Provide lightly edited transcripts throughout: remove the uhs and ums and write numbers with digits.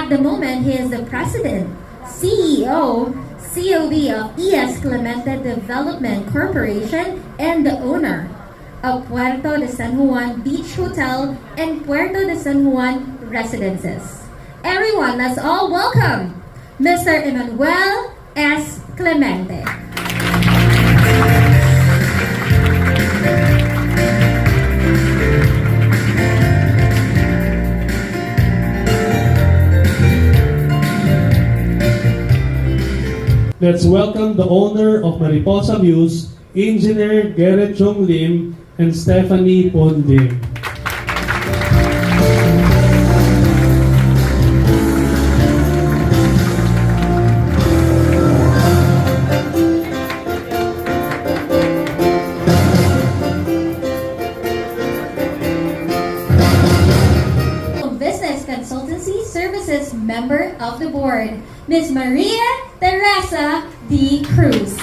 At the moment, he is the President, CEO, COD of ES Clemente Development Corporation and the owner of Puerto de San Juan Beach Hotel and Puerto de San Juan Residences. Everyone, let's all welcome Mr. Emmanuel S. Clemente. Let's welcome the owner of Mariposa Mews, Engineer Gerrit Chong Lim and Stephanie Pon Lim. Business Consultancy Services Member of the Board, Ms. Maria Teresa D. Cruz.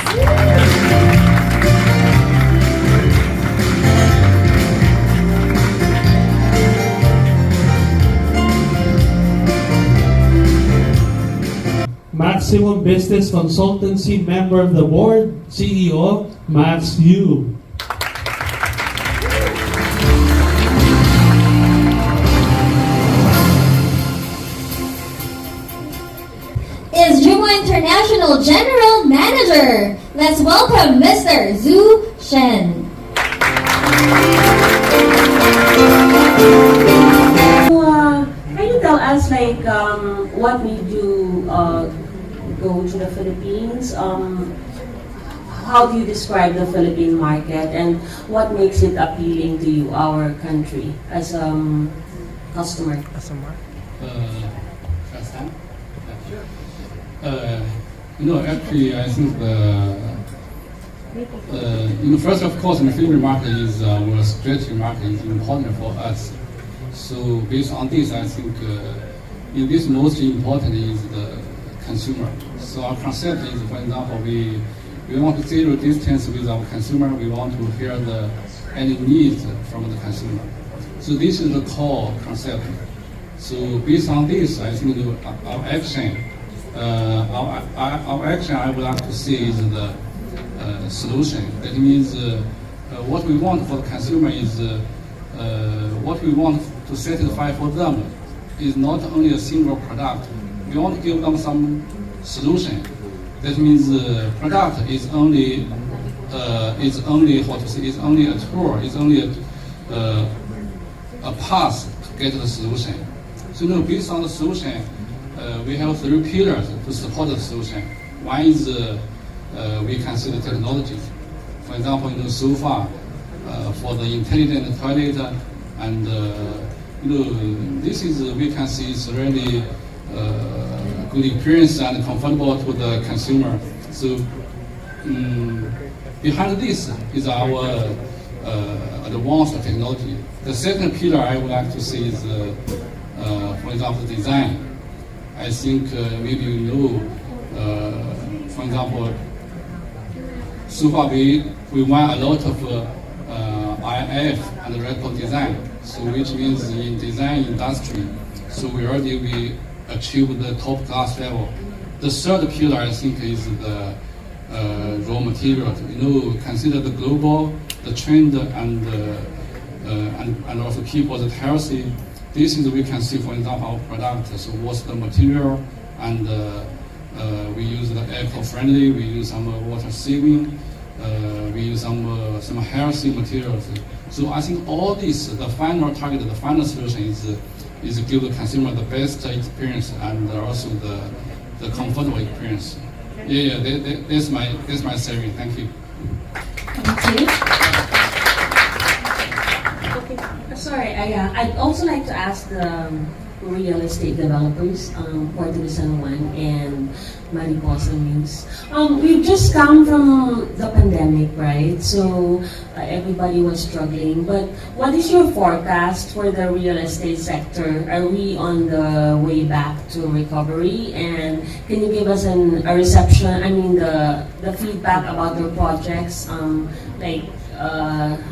Maximum Business Consultancy Member of the Board, CEO, Max Yu. Is Jomoo International General Manager. Let's welcome Mr. Zhu Shen. Can you tell us what made you go to the Philippines? How do you describe the Philippine market and what makes it appealing to you, our country, as a customer? First time? Actually, I think first, of course, the Philippine market is our strategic market is important for us. So based on this, I think in this most important is the consumer. So our concept is, for example, we want to zero distance with our consumer. We want to hear any needs from the consumer. So this is the core concept. So based on this, I think our action. Our action, I would like to see, is the solution. That means what we want for the consumer is what we want to satisfy for them is not only a single product. We want to give them some solution. That means product is only what to say, is only a tool, is only a path to get the solution. So based on the solution. We have three pillars to support the solution. One is we consider technology. For example, so far for the intelligent toilet, and this is we can see it's really good experience and comfortable to the consumer. So behind this is our advanced technology. The second pillar I would like to see is, for example, design. I think maybe you know, for example, so far we won a lot of IF and record design, so which means in design industry, so we achieved the top class level. The third pillar I think is the raw materials. Consider the global, the trend, and also people that healthy. This is we can see, for example, our product. So what's the material, and we use the eco-friendly. We use some water saving. We use some healthy materials. So I think all this, the final target, the final solution is to give the consumer the best experience and also the comfortable experience. That's my theory. Thank you. Thank you. Sorry, I'd also like to ask the real estate developers, Puerto de San Juan and Mariposa Mews. We've just come from the pandemic, right? So everybody was struggling. But what is your forecast for the real estate sector? Are we on the way back to recovery? And can you give us the feedback about your projects?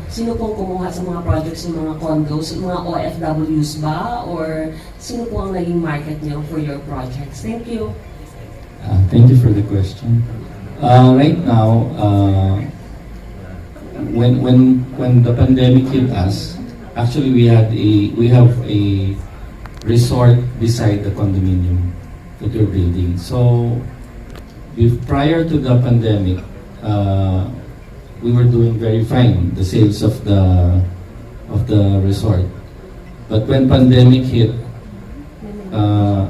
sino pong kumuha sa mga projects ng mga condos? Mga OFWs ba? Or sino po ang naging market niyo for your projects? Thank you. Thank you for the question. Right now, when the pandemic hit us, actually we have a resort beside the condominium that we're building. So, prior to the pandemic, we were doing very fine, the sales of the resort. But when pandemic hit,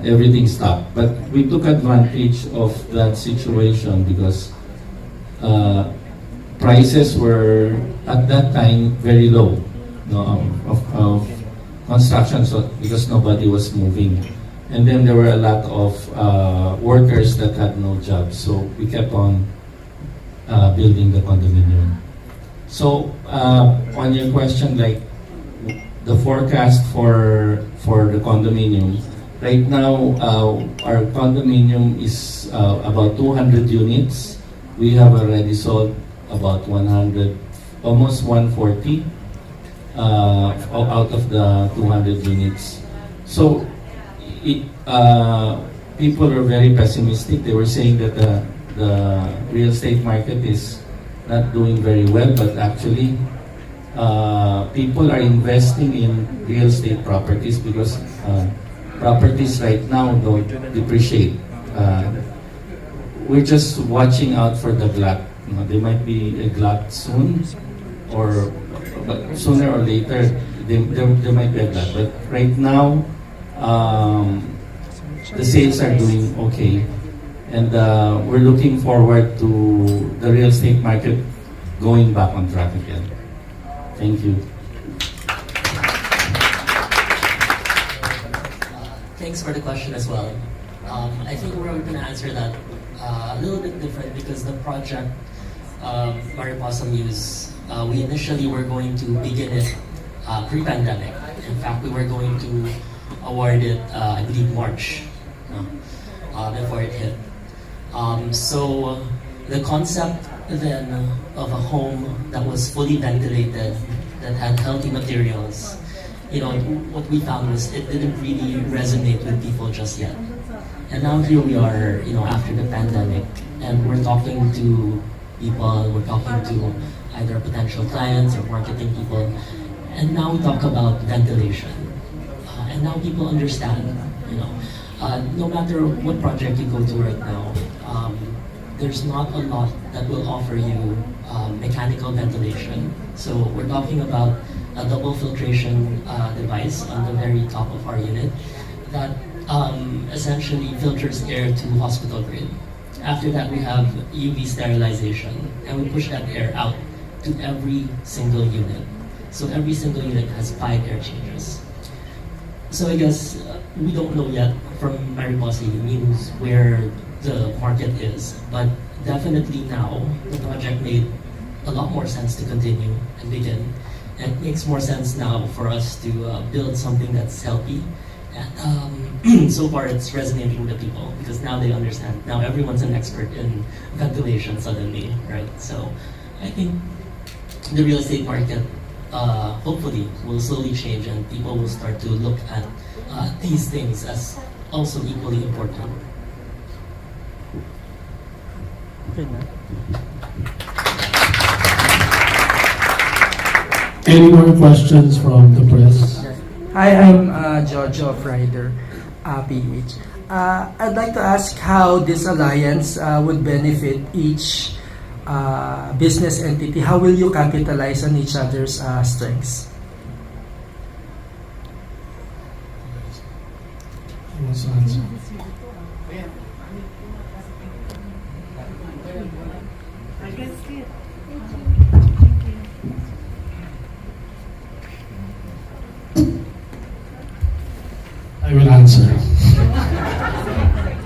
everything stopped. But we took advantage of that situation because prices were at that time very low, no, of construction, so because nobody was moving. And then there were a lot of workers that had no jobs, so we kept on building the condominium. So on your question, like the forecast for the condominium, right now our condominium is about 200 units. We have already sold about 100, almost 140 out of the 200 units. So people are very pessimistic. They were saying that the real estate market is not doing very well, but actually people are investing in real estate properties because properties right now don't depreciate. We're just watching out for the glut. You know, there might be a glut soon, but sooner or later there might be a glut. But right now, the sales are doing okay, and we're looking forward to the real estate market going back on track again. Thank you. Thanks for the question as well. I think we're going to answer that a little bit different because the project Mariposa Mews, we initially were going to begin it pre-pandemic. In fact, we were going to award it, I believe, March, before it hit. So the concept then of a home that was fully ventilated, that had healthy materials, what we found was it didn't really resonate with people just yet. And now here we are, after the pandemic, and we're talking to people, we're talking to either potential clients or marketing people, and now we talk about ventilation. And now people understand, no matter what project you go to right now, there's not a lot that will offer you mechanical ventilation. So we're talking about a double filtration device on the very top of our unit that essentially filters air to hospital grade. After that, we have UV sterilization, and we push that air out to every single unit. So every single unit has 5 air changes. So I guess we don't know yet from Mariposa Mews where the market is, but definitely now the project made a lot more sense to continue and begin. And it makes more sense now for us to build something that's healthy. And so far it's resonating with people because now they understand. Now everyone's an expert in ventilation suddenly, right? So I think the real estate market hopefully will slowly change and people will start to look at these things as also equally important. Any more questions from the press? Hi, I'm George of Rider PH. I'd like to ask how this alliance would benefit each business entity. How will you capitalize on each other's strengths? Who wants to answer? I will answer.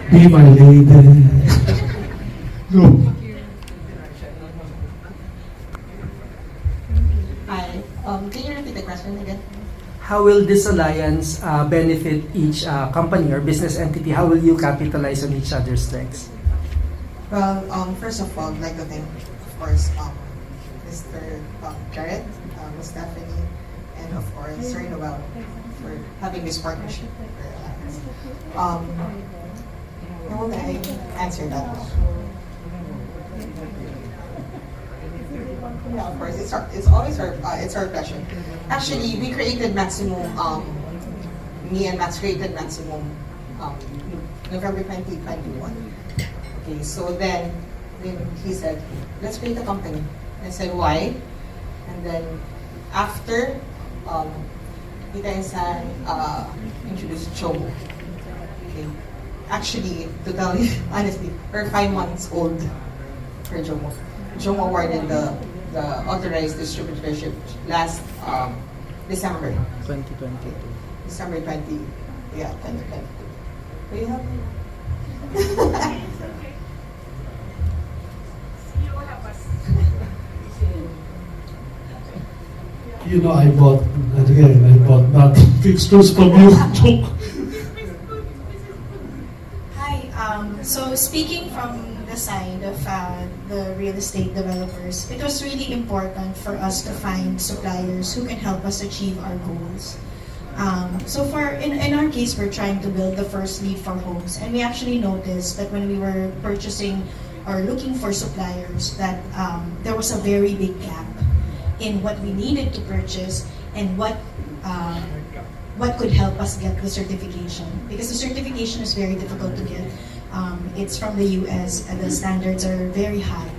Be my lady. Go. Hi. Can you repeat the question again? How will this alliance benefit each company or business entity? How will you capitalize on each other's strengths? Well, first of all, I'd like to thank, of course, Mr. Garrett, Ms. Stephanie, and of course Sir Noel for having this partnership. How will I answer that? Yeah, of course. It's always our pleasure. Actually, we created Maximum. Me and Max created Maximum November 2021. Okay, so then he said, let's create a company. I said, why? And then after, Tita Insan introduced Jomoo. Okay. Actually, to tell you honestly, we're 5 months old for Jomoo. Jomoo awarded the authorized distributorship last December. 2022. December 20, yeah, 2022. Will you help me? You know, I bought not fixtures from you. Joke. Hi. So speaking from the side of the real estate developers, it was really important for us to find suppliers who can help us achieve our goals. So in our case, we're trying to build the first lead for homes, and we actually noticed that when we were purchasing or looking for suppliers, that there was a very big gap in what we needed to purchase and what could help us get the certification, because the certification is very difficult to get. It's from the US and the standards are very high.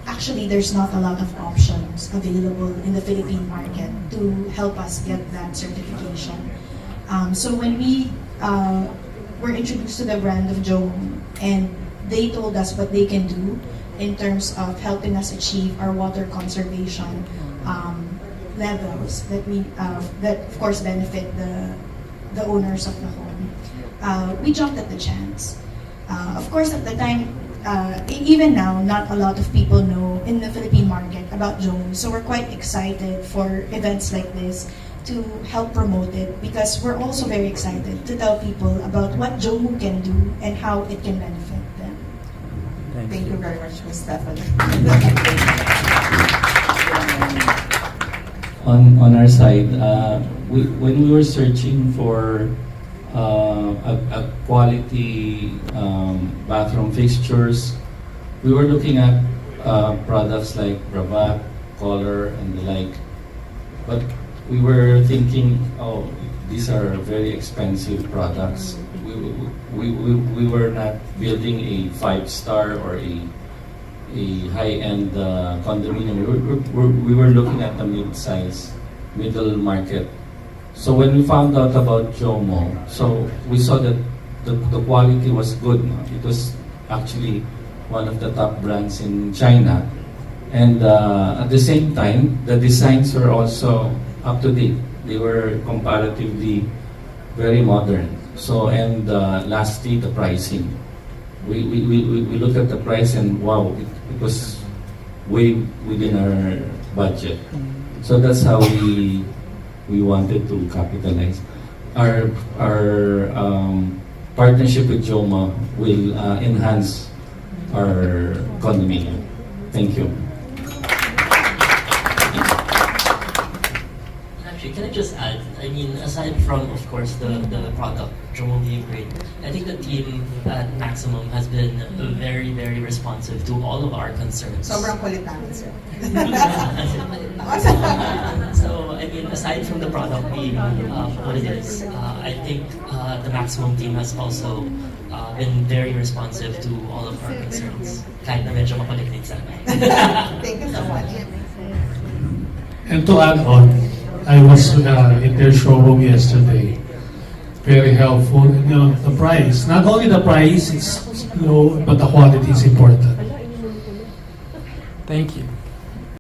Actually, there's not a lot of options available in the Philippine market to help us get that certification. So when we were introduced to the brand of Jomoo, and they told us what they can do in terms of helping us achieve our water conservation levels that of course benefit the owners of the home. We jumped at the chance. Of course, at the time, even now, not a lot of people know in the Philippine market about Jomoo. So we're quite excited for events like this to help promote it, because we're also very excited to tell people about what Jomoo can do and how it can benefit them. Thank you very much, Ms. Stephanie. On our side, when we were searching for a quality bathroom fixtures, we were looking at products like Bravac, Color, and the like. But we were thinking, oh, these are very expensive products. We were not building a 5-star or a high-end condominium. We were looking at the mid-size, middle market. So when we found out about Jomoo, so we saw that the quality was good. No? It was actually one of the top brands in China. And at the same time, the designs were also up to date. They were comparatively very modern. So, and lastly, the pricing. We looked at the price and wow, it was way within our budget. So that's how we wanted to capitalize. Our partnership with Jomoo will enhance our condominium. Thank you. Actually, can I just add? I mean, aside from, of course, the product, Jomoo being great, I think the team at Maximum has been very, very responsive to all of our concerns. Sobrang kulit namin, sir. So, I mean, aside from the product being what it is, I think the Maximum team has also been very responsive to all of our concerns. Kahit na medyo makulit minsan. Thank you so much. And to add on, I was in their showroom yesterday. Very helpful. You know, the price. Not only the price is low, but the quality is important. Thank you.